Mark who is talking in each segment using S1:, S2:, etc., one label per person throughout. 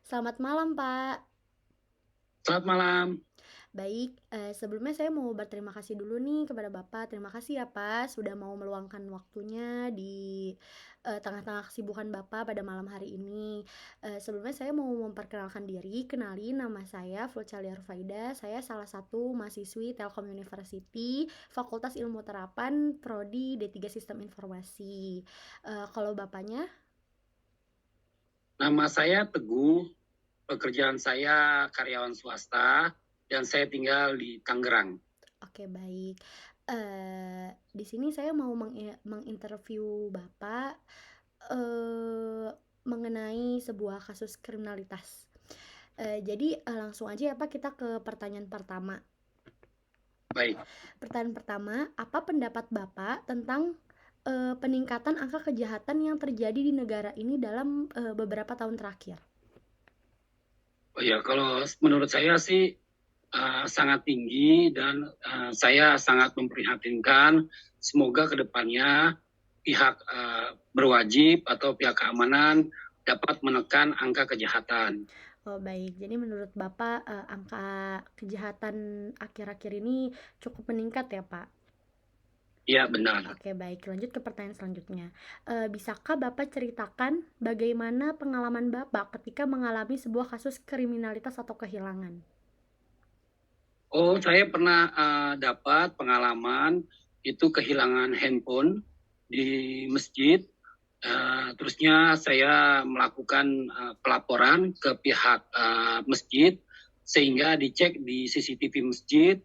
S1: Selamat malam, Pak.
S2: Selamat malam.
S1: Baik, sebelumnya saya mau berterima kasih dulu nih kepada Bapak. Terima kasih ya, Pak, sudah mau meluangkan waktunya di, tengah-tengah kesibukan Bapak pada malam hari ini. Sebelumnya saya mau memperkenalkan diri, kenalin nama saya Fulcalia Rufaida, saya salah satu mahasiswi Telkom University, Fakultas Ilmu Terapan, Prodi D3 Sistem Informasi. Kalau Bapaknya?
S2: Nama saya Teguh, pekerjaan saya karyawan swasta, dan saya tinggal di Tangerang.
S1: Oke, baik. Di sini saya mau menginterview Bapak, eee, mengenai sebuah kasus kriminalitas. Jadi, langsung aja ya Pak, kita ke pertanyaan pertama.
S2: Baik.
S1: Pertanyaan pertama, apa pendapat Bapak tentang, peningkatan angka kejahatan yang terjadi di negara ini dalam, beberapa tahun terakhir?
S2: Oh ya, kalau menurut saya sih sangat tinggi dan saya sangat memprihatinkan. Semoga ke depannya pihak berwajib atau pihak keamanan dapat menekan angka kejahatan.
S1: Oh, baik. Jadi menurut Bapak, angka kejahatan akhir-akhir ini cukup meningkat ya, Pak?
S2: Ya, benar.
S1: Oke, baik. Lanjut ke pertanyaan selanjutnya. Bisakah Bapak ceritakan bagaimana pengalaman Bapak ketika mengalami sebuah kasus kriminalitas atau kehilangan?
S2: Oh, saya pernah dapat pengalaman itu kehilangan handphone di masjid. Terusnya saya melakukan pelaporan ke pihak masjid sehingga dicek di CCTV masjid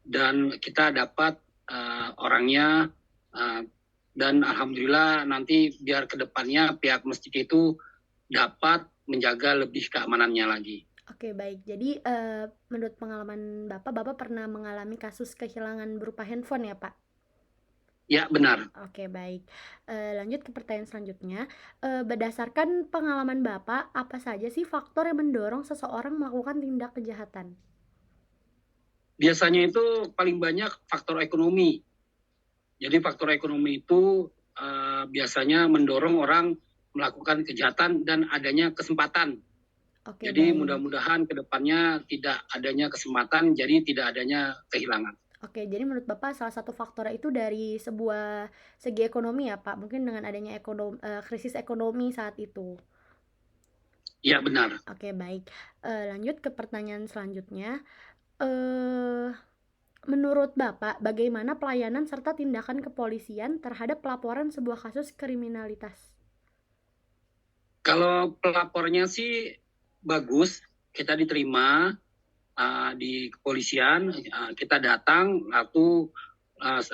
S2: dan kita dapat orangnya, uh, dan alhamdulillah nanti biar ke depannya pihak masjid itu dapat menjaga lebih keamanannya lagi.
S1: Oke, baik. Jadi, menurut pengalaman Bapak, Bapak pernah mengalami kasus kehilangan berupa handphone ya, Pak?
S2: Ya, benar.
S1: Oke, baik. Lanjut ke pertanyaan selanjutnya. Berdasarkan pengalaman Bapak, apa saja sih faktor yang mendorong seseorang melakukan tindak kejahatan?
S2: Biasanya itu paling banyak faktor ekonomi. Jadi faktor ekonomi itu biasanya mendorong orang melakukan kejahatan dan adanya kesempatan.
S1: Oke,
S2: Jadi
S1: baik.
S2: mudah-mudahan ke depannya tidak adanya kesempatan, jadi tidak adanya kehilangan.
S1: Oke, jadi menurut Bapak salah satu faktor itu dari sebuah segi ekonomi ya, Pak? Mungkin dengan adanya krisis ekonomi saat itu.
S2: Ya, benar.
S1: Oke, baik. Lanjut ke pertanyaan selanjutnya. Eh, Menurut Bapak, bagaimana pelayanan serta tindakan kepolisian terhadap pelaporan sebuah kasus kriminalitas?
S2: Kalau pelapornya sih bagus, kita diterima di kepolisian, kita datang, lalu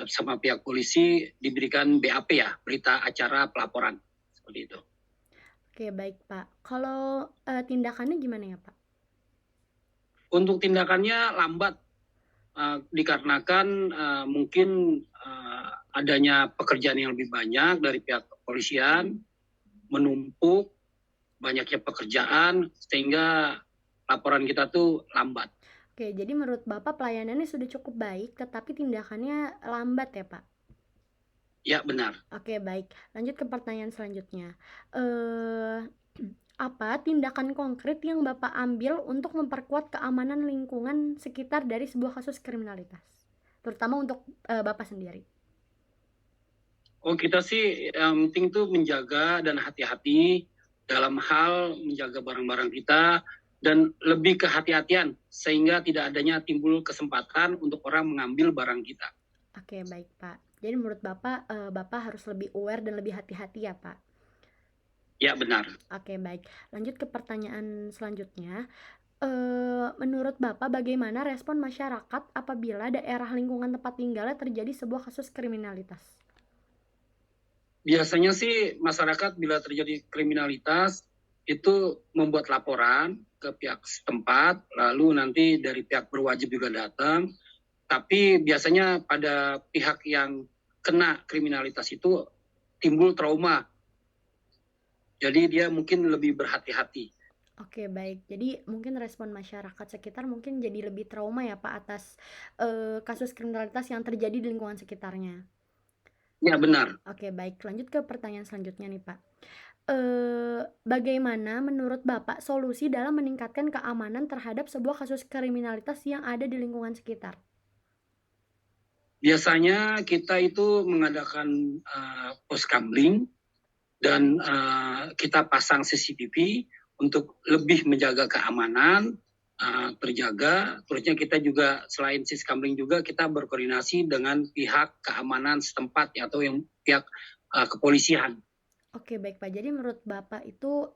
S2: sama pihak polisi diberikan BAP ya, berita acara pelaporan, seperti itu.
S1: Oke, baik, Pak. Kalau tindakannya gimana ya, Pak?
S2: Untuk tindakannya lambat, dikarenakan mungkin adanya pekerjaan yang lebih banyak dari pihak kepolisian, menumpuk banyaknya pekerjaan sehingga laporan kita tuh lambat.
S1: Oke, jadi menurut Bapak pelayanannya sudah cukup baik, tetapi tindakannya lambat ya, Pak?
S2: Ya, benar.
S1: Oke, baik. Lanjut ke pertanyaan selanjutnya. Eh, apa tindakan konkret yang Bapak ambil untuk memperkuat keamanan lingkungan sekitar dari sebuah kasus kriminalitas? Terutama untuk Bapak sendiri.
S2: Oh, kita sih yang penting tuh menjaga dan hati-hati dalam hal menjaga barang-barang kita dan lebih kehati-hatian sehingga tidak adanya timbul kesempatan untuk orang mengambil barang kita.
S1: Oke, baik, Pak. Jadi menurut Bapak, Bapak harus lebih aware dan lebih hati-hati ya, Pak?
S2: Ya, benar.
S1: Oke, baik. Lanjut ke pertanyaan selanjutnya. Menurut Bapak bagaimana respon masyarakat apabila daerah lingkungan tempat tinggalnya terjadi sebuah kasus kriminalitas?
S2: Biasanya sih masyarakat bila terjadi kriminalitas itu membuat laporan ke pihak setempat, lalu nanti dari pihak berwajib juga datang. Tapi biasanya pada pihak yang kena kriminalitas itu timbul trauma. Jadi dia mungkin lebih berhati-hati.
S1: Oke, baik. Jadi mungkin respon masyarakat sekitar mungkin jadi lebih trauma ya Pak atas kasus kriminalitas yang terjadi di lingkungan sekitarnya.
S2: Ya, benar.
S1: Oke, baik. Lanjut ke pertanyaan selanjutnya nih Pak. Bagaimana menurut Bapak solusi dalam meningkatkan keamanan terhadap sebuah kasus kriminalitas yang ada di lingkungan sekitar?
S2: Biasanya kita itu mengadakan poskamling dan kita pasang CCTV untuk lebih menjaga keamanan terjaga. Terusnya kita juga selain siskamling juga kita berkoordinasi dengan pihak keamanan setempat ya, atau yang pihak kepolisian.
S1: Oke, baik, Pak. Jadi menurut Bapak itu,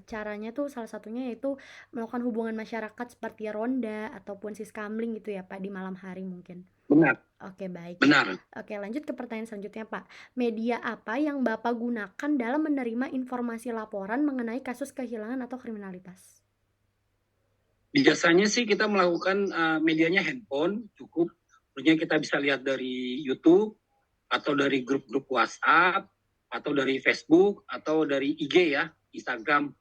S1: caranya tuh salah satunya yaitu melakukan hubungan masyarakat seperti ronda ataupun siskamling gitu ya, Pak, di malam hari mungkin?
S2: Benar,
S1: Oke, baik.
S2: benar.
S1: Oke, lanjut ke pertanyaan selanjutnya, Pak. Media apa yang Bapak gunakan dalam menerima informasi laporan mengenai kasus kehilangan atau kriminalitas?
S2: Biasanya sih kita melakukan medianya handphone cukup. Terusnya kita bisa lihat dari YouTube atau dari grup-grup WhatsApp atau dari Facebook atau dari IG ya, Instagram.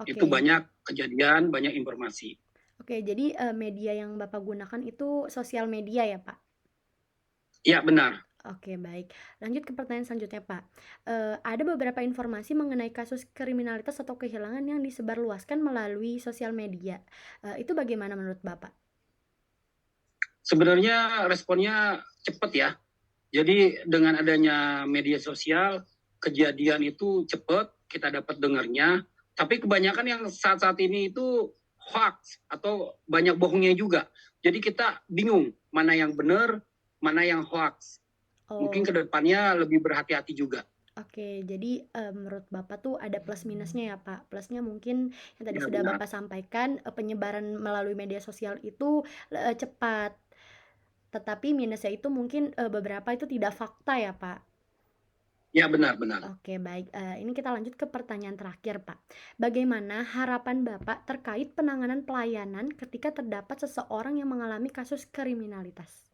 S2: Itu
S1: Oke.
S2: banyak kejadian, banyak informasi.
S1: Oke, jadi, media yang Bapak gunakan itu sosial media ya, Pak?
S2: Iya benar.
S1: Oke, baik. Lanjut ke pertanyaan selanjutnya, Pak. Ada beberapa informasi mengenai kasus kriminalitas atau kehilangan yang disebarluaskan melalui sosial media. Itu bagaimana menurut Bapak?
S2: Sebenarnya responnya cepat ya. Jadi dengan adanya media sosial, kejadian itu cepat kita dapat dengarnya. Tapi kebanyakan yang saat-saat ini itu hoax atau banyak bohongnya juga. Jadi kita bingung mana yang benar, mana yang hoax. Mungkin
S1: Oh,
S2: kedepannya lebih berhati-hati juga.
S1: oke. Jadi, menurut Bapak tuh ada plus minusnya ya, Pak. Plusnya mungkin yang tadi
S2: Ya
S1: sudah
S2: benar.
S1: Bapak sampaikan, penyebaran melalui media sosial itu, cepat. Tetapi minusnya itu mungkin, beberapa itu tidak fakta ya, Pak?
S2: Ya benar-benar.
S1: Oke, baik, ini kita lanjut ke pertanyaan terakhir, Pak. Bagaimana harapan Bapak terkait penanganan pelayanan ketika terdapat seseorang yang mengalami kasus kriminalitas?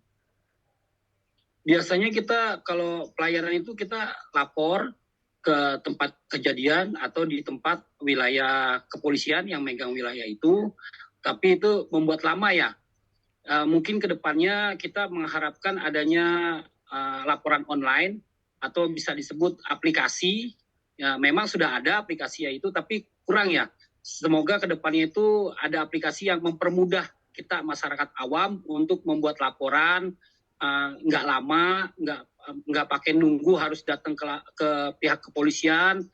S2: Biasanya kita kalau pelayanan itu kita lapor ke tempat kejadian atau di tempat wilayah kepolisian yang megang wilayah itu, tapi itu membuat lama ya. Mungkin kedepannya kita mengharapkan adanya laporan online atau bisa disebut aplikasi. Ya, memang sudah ada aplikasi itu, tapi kurang ya. Semoga kedepannya itu ada aplikasi yang mempermudah kita masyarakat awam untuk membuat laporan, nggak lama, nggak pakai nunggu harus datang ke pihak kepolisian.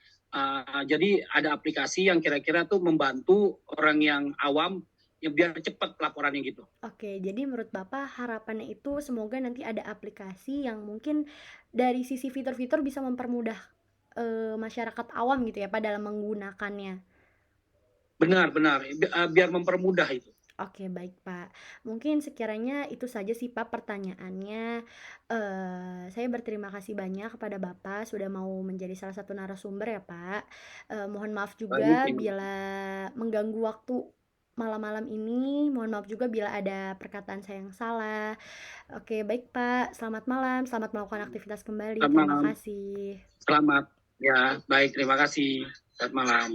S2: Jadi ada aplikasi yang kira-kira tuh membantu orang yang awam ya biar cepat laporannya gitu.
S1: Oke, jadi menurut Bapak harapannya itu semoga nanti ada aplikasi yang mungkin dari sisi fitur-fitur bisa mempermudah, masyarakat awam gitu ya, Pak, dalam menggunakannya?
S2: Benar-benar, biar mempermudah itu.
S1: Oke, baik, Pak. Mungkin sekiranya itu saja sih, Pak, pertanyaannya. Saya berterima kasih banyak kepada Bapak sudah mau menjadi salah satu narasumber ya, Pak. Mohon maaf
S2: Baik,
S1: juga
S2: terima
S1: bila
S2: kasih.
S1: mengganggu waktu malam-malam ini. Mohon maaf juga bila ada perkataan saya yang salah. Oke, baik, Pak. Selamat malam, selamat melakukan aktivitas kembali.
S2: Selamat
S1: Terima
S2: malam.
S1: kasih.
S2: Selamat. Ya, baik, terima kasih. Selamat malam.